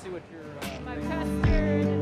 see what your Mucha-inspired.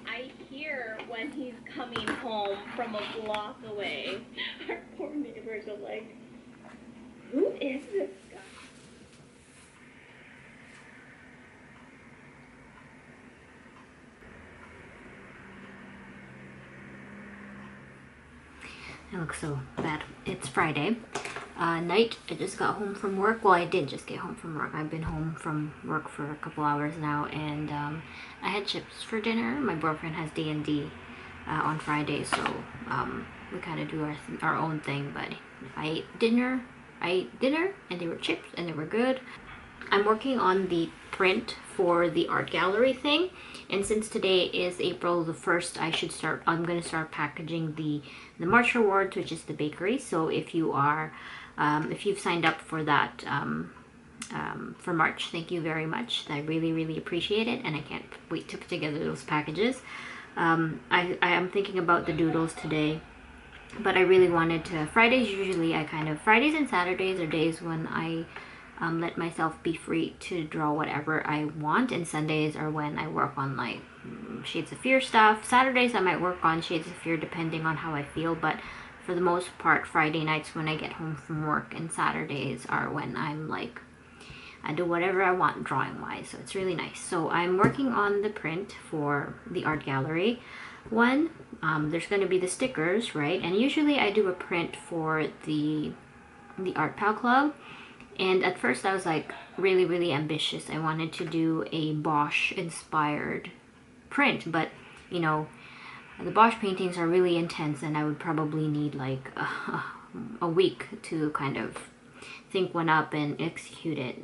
I hear when he's coming home from a block away. Our poor neighbors are like, who is this guy? I look so bad. It's Friday night. I just got home from work. Well, I did just get home from work. I've been home from work for a couple hours now, and I had chips for dinner. My boyfriend has D&D on Friday, so we kind of do our own thing. But I ate dinner, and they were chips, and they were good. I'm working on the print for the art gallery thing, and since today is April the 1st, I'm going to start packaging the March Rewards, which is the bakery. So if you are if you've signed up for that for March, thank you very much. I really appreciate it, and I can't wait to put together those packages. I am thinking about the doodles today, but I really wanted to. Fridays and Saturdays are days when I let myself be free to draw whatever I want, and Sundays are when I work on like Shades of Fear stuff. Saturdays I might work on Shades of Fear depending on how I feel, but for the most part Friday nights when I get home from work, and Saturdays are when I'm like, I do whatever I want drawing wise, so it's really nice. So I'm working on the print for the art gallery one. There's going to be the stickers, right? And usually I do a print for the Art Pal Club. And at first I was like really ambitious. I wanted to do a Bosch inspired print, but you know, the Bosch paintings are really intense, and I would probably need like a week to kind of think one up and execute it.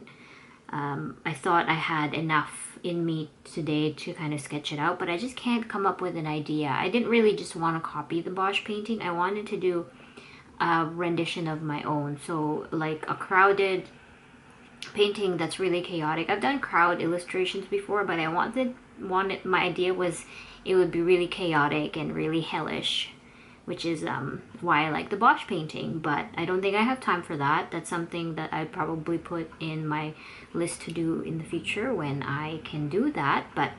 I thought I had enough in me today to kind of sketch it out, but I just can't come up with an idea. I didn't really just want to copy the Bosch painting. I wanted to do a rendition of my own, so like a crowded painting that's really chaotic. I've done crowd illustrations before, but I wanted my idea was it would be really chaotic and really hellish, which is why I like the Bosch painting. But I don't think I have time for that. That's something that I'd probably put in my list to do in the future when I can do that. But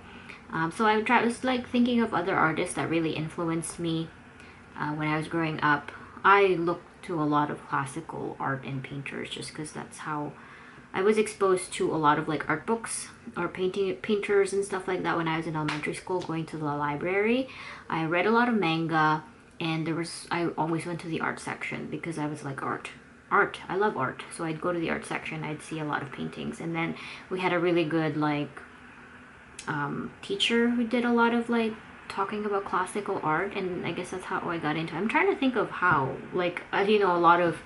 so I was like thinking of other artists that really influenced me when I was growing up. I looked to a lot of classical art and painters just because that's how I was exposed to a lot of like art books or painters and stuff like that when I was in elementary school, going to the library. I read a lot of manga, and I always went to the art section because I was like, art, I love art. So I'd go to the art section, I'd see a lot of paintings, and then we had a really good like teacher who did a lot of like talking about classical art, and I guess that's how I got into it. I'm trying to think of how, like, as you know, a lot of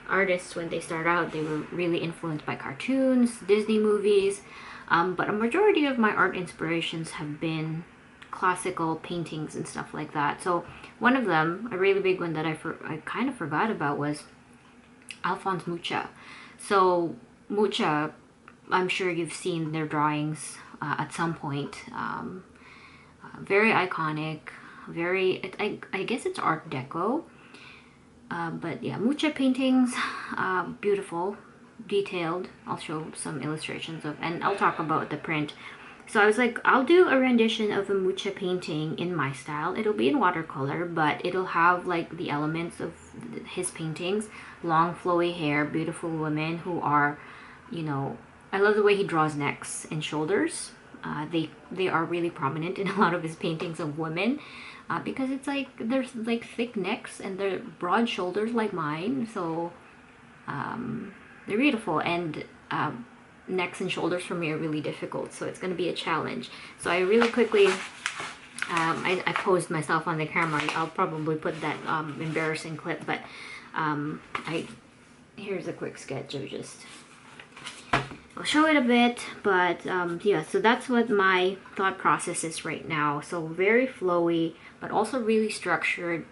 artists when they start out, they were really influenced by cartoons, Disney movies, but a majority of my art inspirations have been classical paintings and stuff like that. So one of them, a really big one that I kind of forgot about, was Alphonse Mucha. So Mucha, I'm sure you've seen their drawings at some point. Very iconic. I guess it's Art Deco. But yeah, Mucha paintings, beautiful, detailed. I'll show some illustrations of, and I'll talk about the print. So I was like, I'll do a rendition of a Mucha painting in my style. It'll be in watercolor, but it'll have like the elements of his paintings. Long flowy hair, beautiful women who are, you know, I love the way he draws necks and shoulders. They are really prominent in a lot of his paintings of women. Because it's like there's like thick necks and they're broad shoulders like mine, so they're beautiful. And necks and shoulders for me are really difficult, so it's going to be a challenge. So I really quickly I posed myself on the camera. I'll probably put that embarrassing clip, but here's a quick sketch of just, I'll show it a bit, but yeah, so that's what my thought process is right now. So very flowy, but also really structured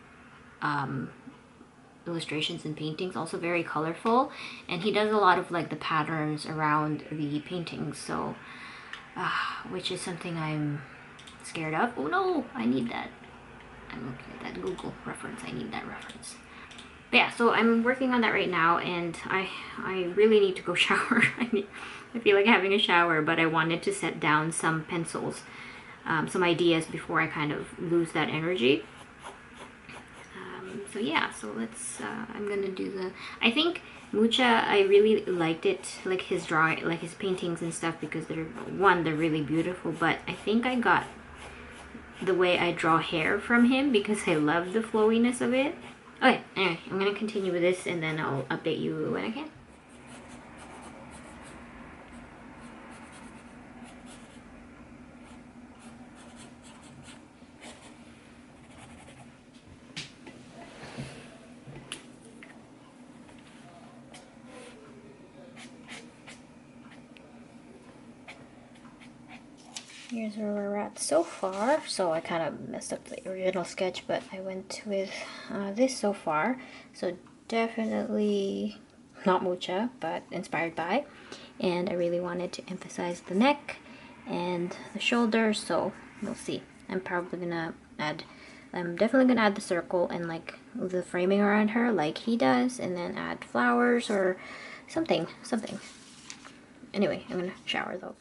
illustrations and paintings, also very colorful. And he does a lot of like the patterns around the paintings, so which is something I'm scared of. Oh no, I need that. I'm looking at that Google reference. I need that reference. But yeah, so I'm working on that right now, and I really need to go shower. I feel like having a shower, but I wanted to set down some pencils, some ideas before I kind of lose that energy. So yeah, so let's, I'm gonna do the, I think Mucha, I really liked it, like his drawing, like his paintings and stuff, because they're really beautiful, but I think I got the way I draw hair from him because I love the flowiness of it. Okay, anyway, I'm gonna continue with this and then I'll update you when I can. Here's where we're at so far. So I kind of messed up the original sketch, but I went with this so far. So definitely not Mucha, but inspired by. And I really wanted to emphasize the neck and the shoulders, so we'll see. I'm definitely gonna add the circle and like the framing around her like he does, and then add flowers or something. Anyway, I'm gonna shower though.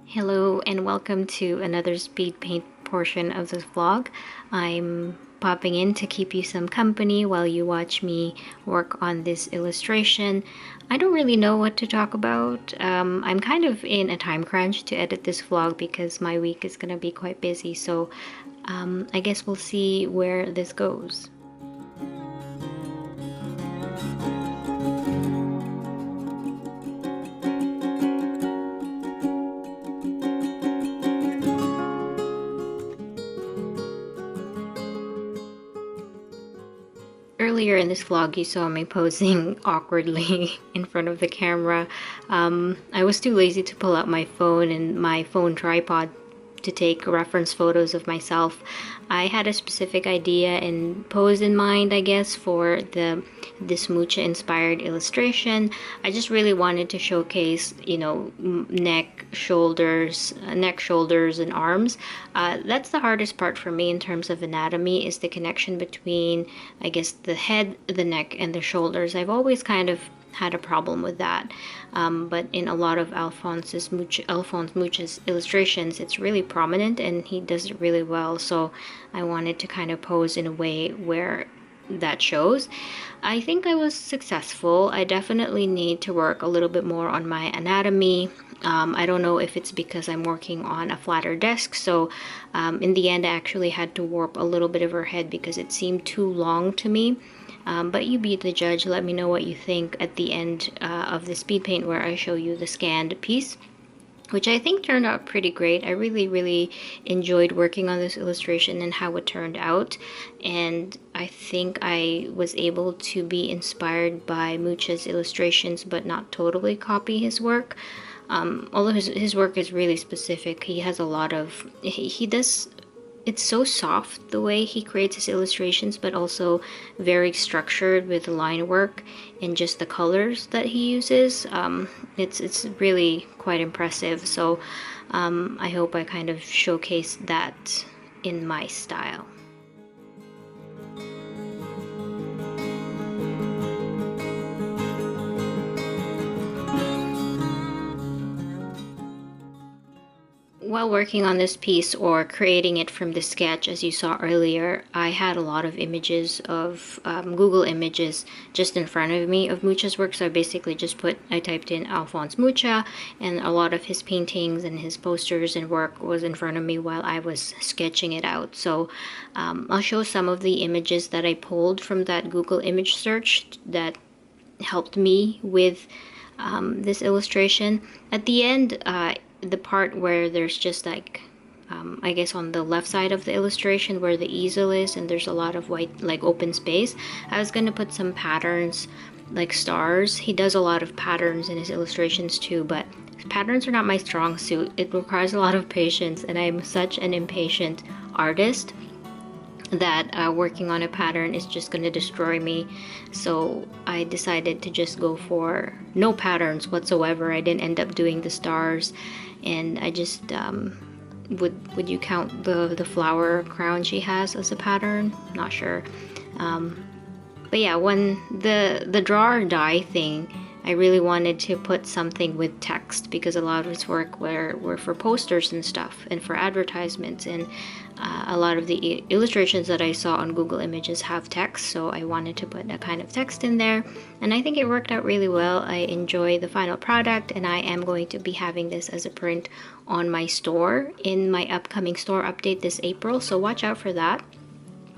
Hello and welcome to another speed paint portion of this vlog. I'm popping in to keep you some company while you watch me work on this illustration. I don't really know what to talk about. I'm kind of in a time crunch to edit this vlog because my week is gonna be quite busy, so I guess we'll see where this goes. Earlier in this vlog, you saw me posing awkwardly in front of the camera. I was too lazy to pull out my phone and my phone tripod to take reference photos of myself. I had a specific idea and pose in mind, I guess, for this Mucha-inspired illustration. I just really wanted to showcase, you know, neck, shoulders, and arms. That's the hardest part for me in terms of anatomy, is the connection between, I guess, the head, the neck, and the shoulders. I've always kind of had a problem with that, but in a lot of Alphonse Mucha's illustrations, it's really prominent and he does it really well, so I wanted to kind of pose in a way where that shows. I think I was successful. I definitely need to work a little bit more on my anatomy. I don't know if it's because I'm working on a flatter desk, so in the end I actually had to warp a little bit of her head because it seemed too long to me. But you be the judge. Let me know what you think at the end of the speed paint where I show you the scanned piece, which I think turned out pretty great. I really enjoyed working on this illustration and how it turned out, and I think I was able to be inspired by Mucha's illustrations but not totally copy his work. Although his work is really specific, he has a lot of, he does, it's so soft the way he creates his illustrations, but also very structured with line work and just the colors that he uses. It's really quite impressive. So I hope I kind of showcase that in my style. While working on this piece or creating it from the sketch, as you saw earlier, I had a lot of images of Google Images just in front of me of Mucha's work. So I basically just I typed in Alphonse Mucha, and a lot of his paintings and his posters and work was in front of me while I was sketching it out. So I'll show some of the images that I pulled from that Google image search that helped me with this illustration. At the end, the part where there's just like I guess on the left side of the illustration where the easel is and there's a lot of white like open space, I was gonna put some patterns like stars. He does a lot of patterns in his illustrations too, but patterns are not my strong suit. It requires a lot of patience, and I'm such an impatient artist that working on a pattern is just going to destroy me. So I decided to just go for no patterns whatsoever. I didn't end up doing the stars, and I just would you count the flower crown she has as a pattern? Not sure. But yeah, when the draw or die thing, I really wanted to put something with text because a lot of his work were for posters and stuff and for advertisements, and a lot of the illustrations that I saw on Google Images have text, so I wanted to put a kind of text in there, and I think it worked out really well. I enjoy the final product, and I am going to be having this as a print on my store in my upcoming store update this April, so watch out for that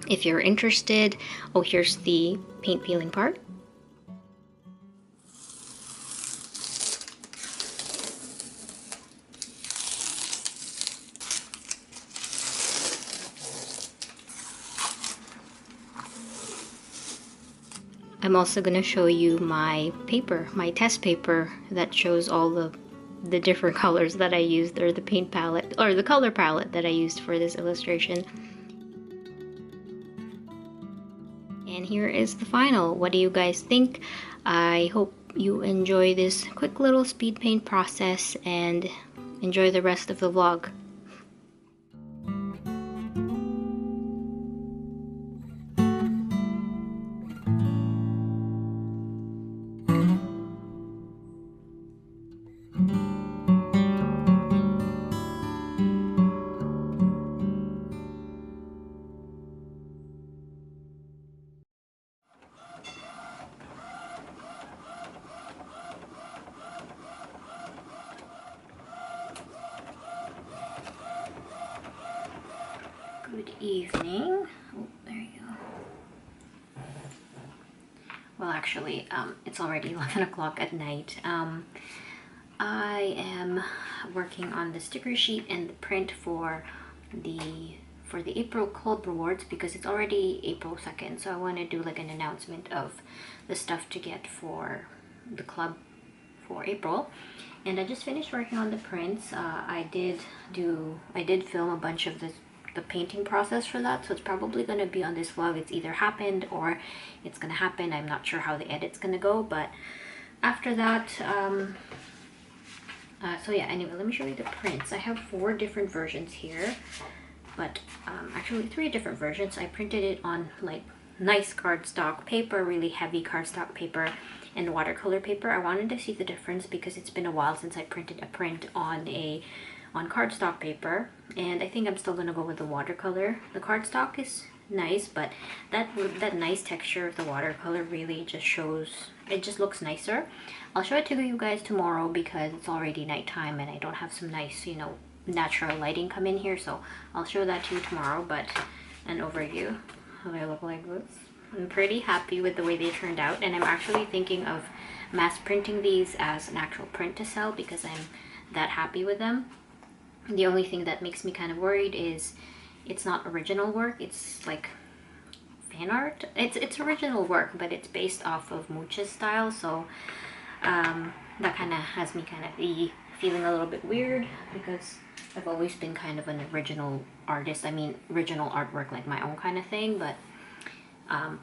if you're interested. Oh, here's the paint peeling part. I'm also going to show you my paper, my test paper that shows all the different colors that I used, or the paint palette, or the color palette that I used for this illustration. And here is the final. What do you guys think? I hope you enjoy this quick little speed paint process and enjoy the rest of the vlog. Good evening. Oh, there you go. Well, actually, it's already 11 o'clock at night. I am working on the sticker sheet and the print for the April Club Rewards because it's already April 2nd. So I want to do like an announcement of the stuff to get for the club for April. And I just finished working on the prints. I did film a bunch of the painting process for that, so it's probably going to be on this vlog. It's either happened or it's going to happen. I'm not sure how the edit's going to go, but after that, so yeah, anyway, let me show you the prints. I have 4 different versions here, but actually 3 different versions. I printed it on like nice cardstock paper, really heavy cardstock paper, and watercolor paper. I wanted to see the difference because it's been a while since I printed a print on cardstock paper, and I think I'm still gonna go with the watercolor. The cardstock is nice, but that nice texture of the watercolor really just shows, it just looks nicer. I'll show it to you guys tomorrow because it's already nighttime and I don't have some nice, you know, natural lighting come in here, so I'll show that to you tomorrow. But an overview how they look like this. I'm pretty happy with the way they turned out, and I'm actually thinking of mass printing these as an actual print to sell because I'm that happy with them. The only thing that makes me kind of worried is it's not original work. It's like fan art. It's original work, but it's based off of Mucha's style, so that kind of has me kind of feeling a little bit weird because I've always been kind of an original artist. I mean, original artwork, like my own kind of thing, but,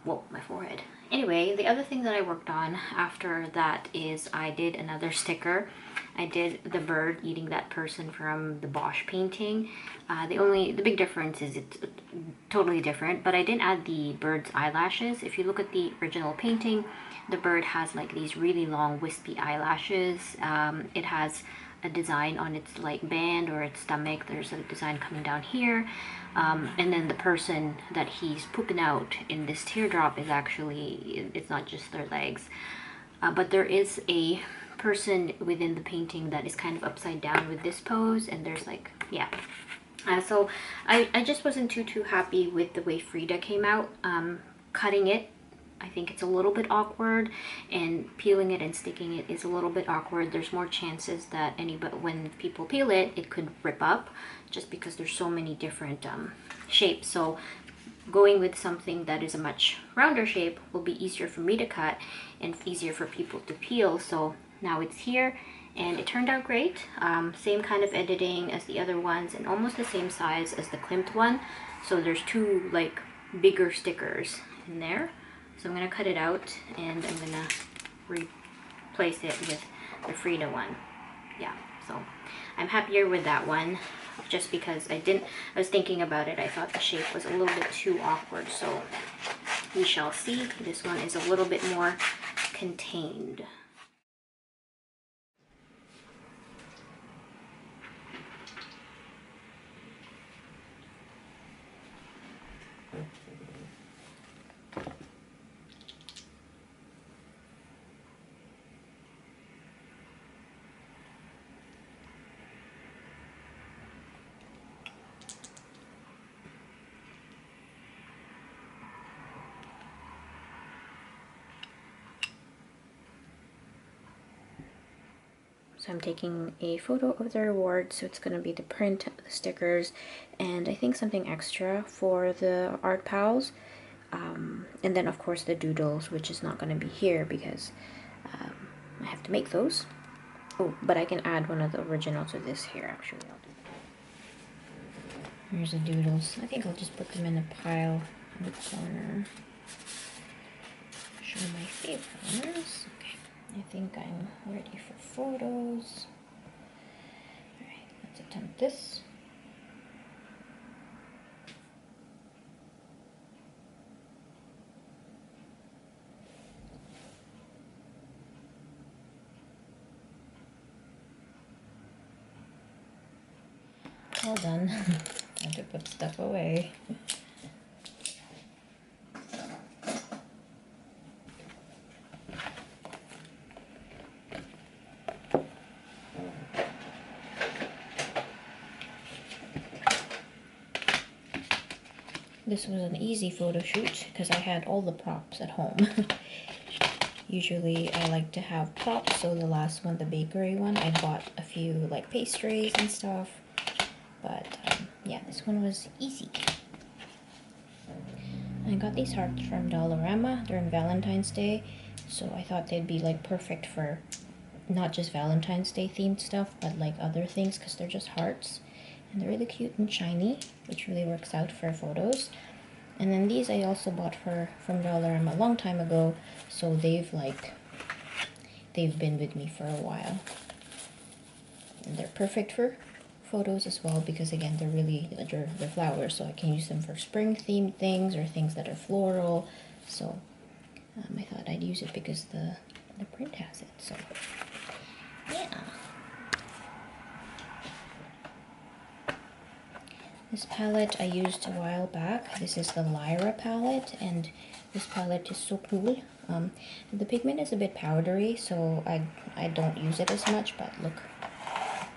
well, my forehead. Anyway, the other thing that I worked on after that is I did another sticker. I did the bird eating that person from the Bosch painting. The big difference is it's totally different, but I didn't add the bird's eyelashes. If you look at the original painting, the bird has like these really long wispy eyelashes. It has a design on its like band or its stomach. There's a design coming down here. And then the person that he's pooping out in this teardrop is actually, it's not just their legs. But there is a person within the painting that is kind of upside down with this pose, and there's like, yeah. So I just wasn't too happy with the way Frida came out. Cutting it, I think it's a little bit awkward, and peeling it and sticking it is a little bit awkward. There's more chances that when people peel it, it could rip up just because there's so many different shapes. So going with something that is a much rounder shape will be easier for me to cut and easier for people to peel. So now it's here and it turned out great. Same kind of editing as the other ones and almost the same size as the Klimt one. So there's two like bigger stickers in there. So I'm gonna cut it out and I'm gonna replace it with the Frida one. Yeah, so I'm happier with that one just because I was thinking about it. I thought the shape was a little bit too awkward. So we shall see. This one is a little bit more contained. So I'm taking a photo of the reward, so it's going to be the print, the stickers, and I think something extra for the art pals. And then of course the doodles, which is not going to be here because I have to make those. Oh, but I can add one of the originals to this here actually. Here's the doodles. I think I'll just put them in a pile in the corner. Show my favorites. Okay. I think I'm ready for photos. Alright, let's attempt this. Well done. Time to put stuff away. This was an easy photo shoot because I had all the props at home. Usually I like to have props, so the last one, the bakery one, I bought a few like pastries and stuff. But yeah, this one was easy. I got these hearts from Dollarama during Valentine's Day, so I thought they'd be like perfect for not just Valentine's Day themed stuff, but like other things because they're just hearts. And they're really cute and shiny, which really works out for photos. And then these I also bought from Dollarama a long time ago, so they've been with me for a while. And they're perfect for photos as well because again they're flowers, so I can use them for spring themed things or things that are floral. So I thought I'd use it because the print has it. So yeah. This palette I used a while back. This is the Lyra palette, and this palette is so cool. The pigment is a bit powdery, so I don't use it as much, but look,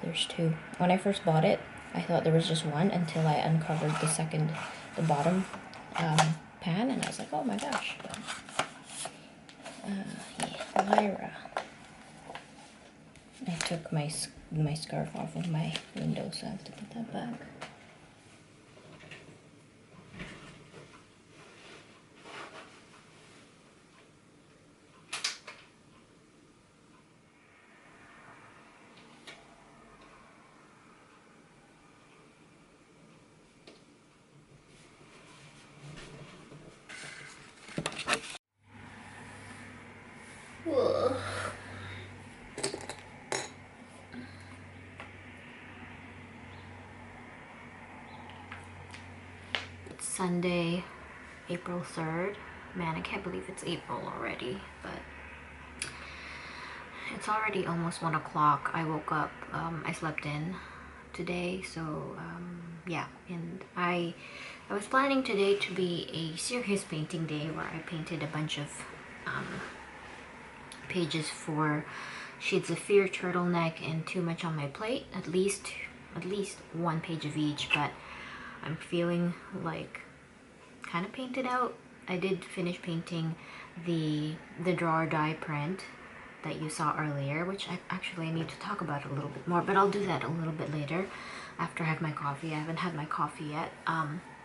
there's two. When I first bought it, I thought there was just one until I uncovered the bottom pan, and I was like, oh my gosh. Yeah, Lyra. I took my scarf off of my window, so I have to put that back. Ugh. It's Sunday, April 3rd. Man, I can't believe it's April already, but it's already almost 1 o'clock. I woke up, I slept in today, so yeah, and I was planning today to be a serious painting day where I painted a bunch of pages for Shades of Fear, Turtleneck, and Too Much on My Plate, at least 1 page of each, but I'm feeling like kind of painted out. I did finish painting the draw or die print that you saw earlier, which I need to talk about a little bit more, but I'll do that a little bit later after I have my coffee. I haven't had my coffee yet.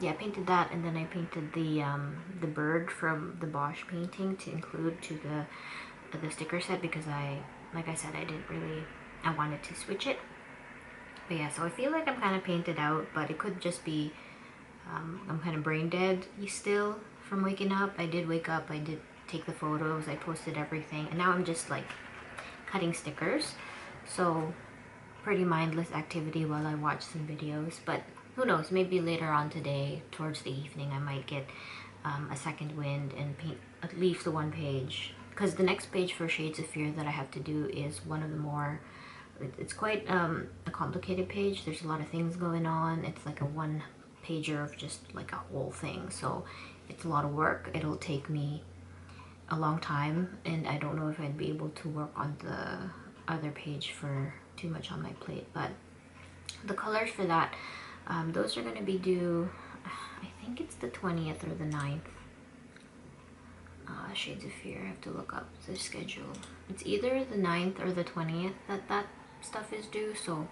Yeah, I painted that, and then I painted the bird from the Bosch painting to include to the sticker set, because like I said, I wanted to switch it. But yeah, so I feel like I'm kind of painted out, but it could just be I'm kind of brain dead still from waking up. I did wake up, I did take the photos, I posted everything, and now I'm just like cutting stickers. So pretty mindless activity while I watch some videos, but who knows, maybe later on today towards the evening I might get a second wind and paint at least the 1 page, because the next page for Shades of Fear that I have to do is one of the more, it's quite a complicated page. There's a lot of things going on. It's like a 1 pager of just like a whole thing, so it's a lot of work. It'll take me a long time, and I don't know if I'd be able to work on the other page for Too Much on My Plate. But the colors for that, those are going to be due, I think it's the 20th or the 9th. Shades of Fear, I have to look up the schedule. It's either the 9th or the 20th that stuff is due, so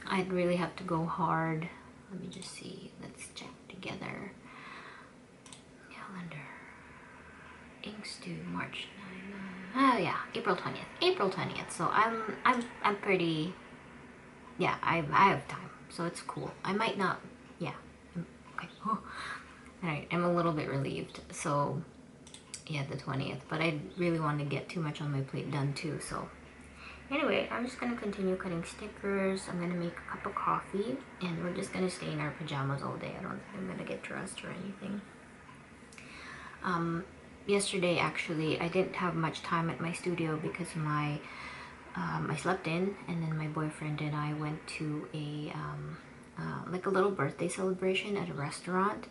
I'd really have to go hard. Let me just see, let's check together. Calendar. Inks due March 9th. Oh yeah, April 20th. April 20th. So I'm pretty, yeah, I have time, so it's cool. I might not, yeah. Okay. Oh. Alright, I'm a little bit relieved. So yeah, the 20th, but I really want to get Too Much on My Plate done too. So anyway, I'm just gonna continue cutting stickers. I'm gonna make a cup of coffee, and we're just gonna stay in our pajamas all day. I don't think I'm gonna get dressed or anything. Yesterday actually I didn't have much time at my studio because I slept in, and then my boyfriend and I went to a like a little birthday celebration at a restaurant.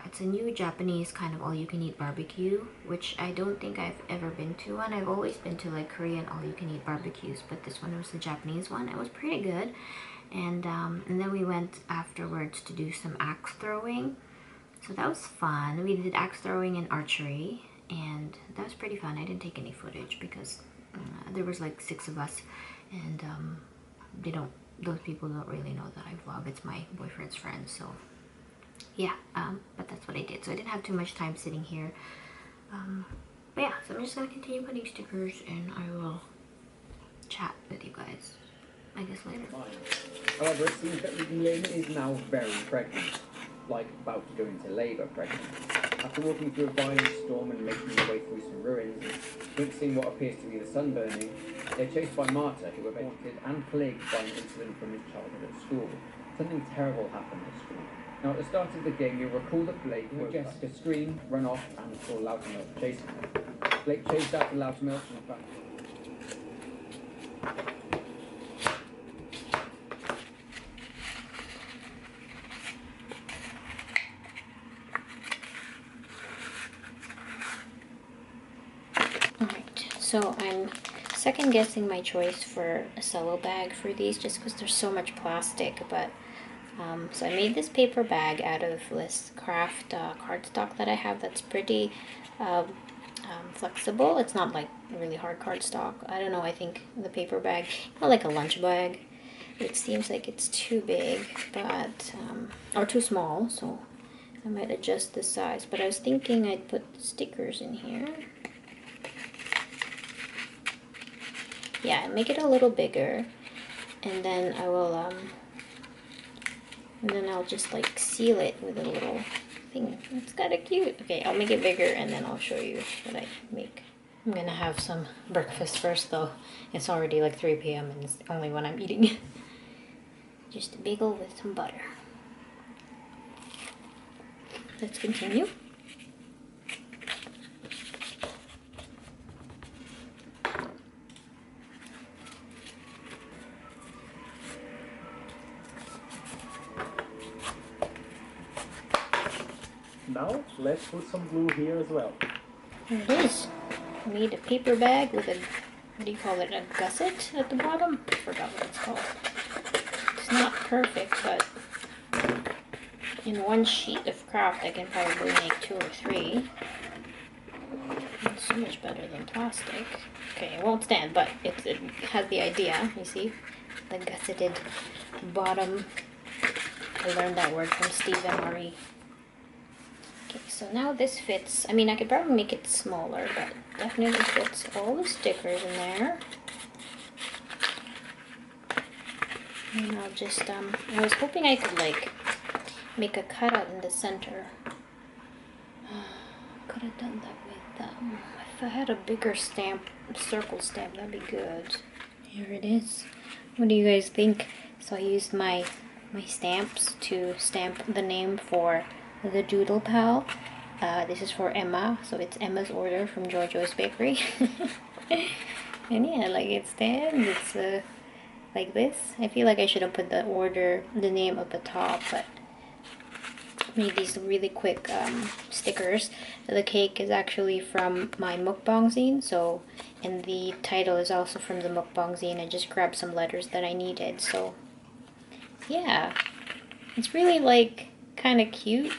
It's a new Japanese kind of all-you-can-eat barbecue, which I don't think I've ever been to one. I've always been to like Korean all-you-can-eat barbecues, but this one was the Japanese one. It was pretty good, and then we went afterwards to do some axe throwing. So that was fun. We did axe throwing and archery, and that was pretty fun. I didn't take any footage because there was like 6 of us, and those people don't really know that I vlog. It's my boyfriend's friends, so yeah, but that's what I did. So I didn't have too much time sitting here. But yeah, so I'm just gonna continue putting stickers, and I will chat with you guys, I guess, later. However, it seems that Lynn is now very pregnant, like about to go into labour pregnant. After walking through a violent storm and making their way through some ruins, witnessing what appears to be the sun burning, they're chased by Marta, who were haunted and plagued by an incident from his childhood at school. Something terrible happened at school. Now, at the start of the game, you'll recall that Blake heard Jessica scream, run off, and saw Loutermilk chasing her. Blake chased after Loutermilk and found... Alright, so I'm second guessing my choice for a cello bag for these just because there's so much plastic, but so I made this paper bag out of this craft cardstock that I have that's pretty flexible. It's not like really hard cardstock. I don't know, I think the paper bag, not like a lunch bag. It seems like it's too big, but or too small, so I might adjust the size. But I was thinking I'd put stickers in here. Yeah, make it a little bigger, and then I will and then I'll just like seal it with a little thing. It's kind of cute. Okay, I'll make it bigger and then I'll show you what I make. I'm gonna have some breakfast first though. It's already like 3 p.m. and it's the only one I'm eating. Just a bagel with some butter. Let's continue. Now let's put some glue here as well. There it is. I need a paper bag with a, what do you call it, a gusset at the bottom? I forgot what it's called. It's not perfect, but in one sheet of craft I can probably make 2 or 3. It's so much better than plastic. Okay, it won't stand, but it has the idea, you see? The gusseted bottom. I learned that word from Stephen Murray. Okay, so now this fits. I mean, I could probably make it smaller, but definitely fits all the stickers in there. And I'll just, I was hoping I could, like, make a cutout in the center. Could have done that with, if I had a bigger stamp, circle stamp, that'd be good. Here it is. What do you guys think? So I used my stamps to stamp the name for the Doodle Pal. This is for Emma, so it's Emma's order from Jojo's Bakery. And yeah, like it stands, it's like this. I feel like I should have put the name at the top, but made these really quick stickers. The cake is actually from my mukbang zine, so, and the title is also from the mukbang zine. I just grabbed some letters that I needed, so yeah, it's really like kind of cute.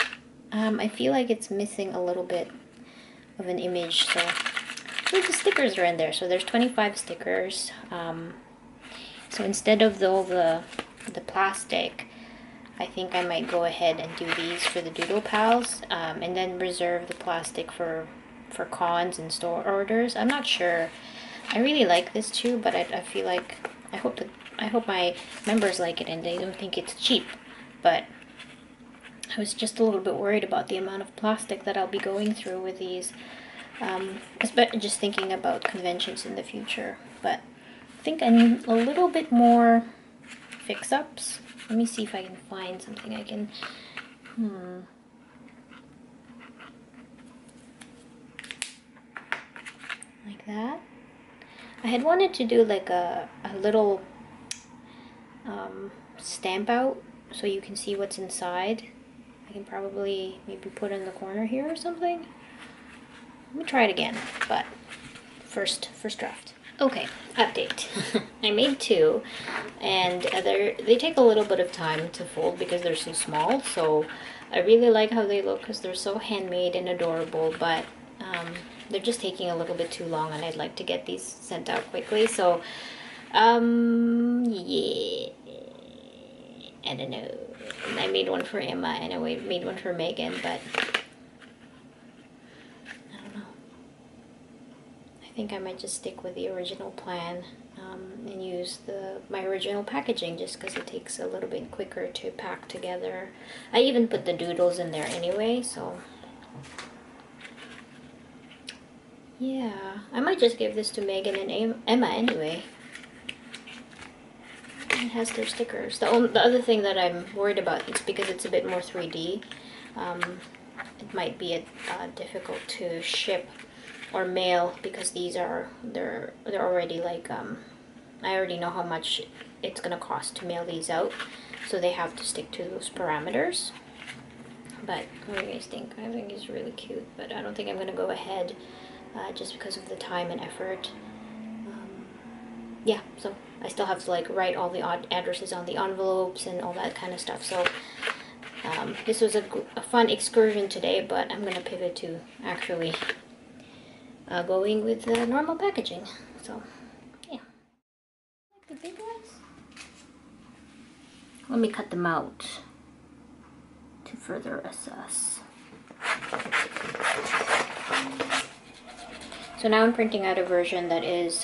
I feel like it's missing a little bit of an image, so the stickers are in there. So there's 25 stickers. So instead of all the plastic, I think I might go ahead and do these for the Doodle Pals, and then reserve the plastic for cons and store orders. I'm not sure. I really like this too, but I feel like I hope my members like it and they don't think it's cheap. But I was just a little bit worried about the amount of plastic that I'll be going through with these, just thinking about conventions in the future. But I think I need a little bit more fix-ups. Let me see if I can find something I can, like that. I had wanted to do like a little stamp out so you can see what's inside. I can probably maybe put in the corner here or something. Let me try it again, but first draft. Okay, update. I made 2, and they take a little bit of time to fold because they're so small. So I really like how they look because they're so handmade and adorable, but they're just taking a little bit too long, and I'd like to get these sent out quickly. So yeah, I don't know. I made one for Emma and I made one for Megan, but I don't know. I think I might just stick with the original plan, and use my original packaging just because it takes a little bit quicker to pack together. I even put the doodles in there anyway, so yeah. I might just give this to Megan and Emma anyway. It has their stickers. The other thing that I'm worried about is because it's a bit more 3D, it might be difficult to ship or mail because they're already like I already know how much it's gonna cost to mail these out, so they have to stick to those parameters. But what do you guys think? I think it's really cute, but I don't think I'm gonna go ahead just because of the time and effort. Yeah, so I still have to like write all the addresses on the envelopes and all that kind of stuff. So this was a fun excursion today, but I'm gonna pivot to actually going with the normal packaging. So yeah, like the big ones. Let me cut them out to further assess. So now I'm printing out a version that is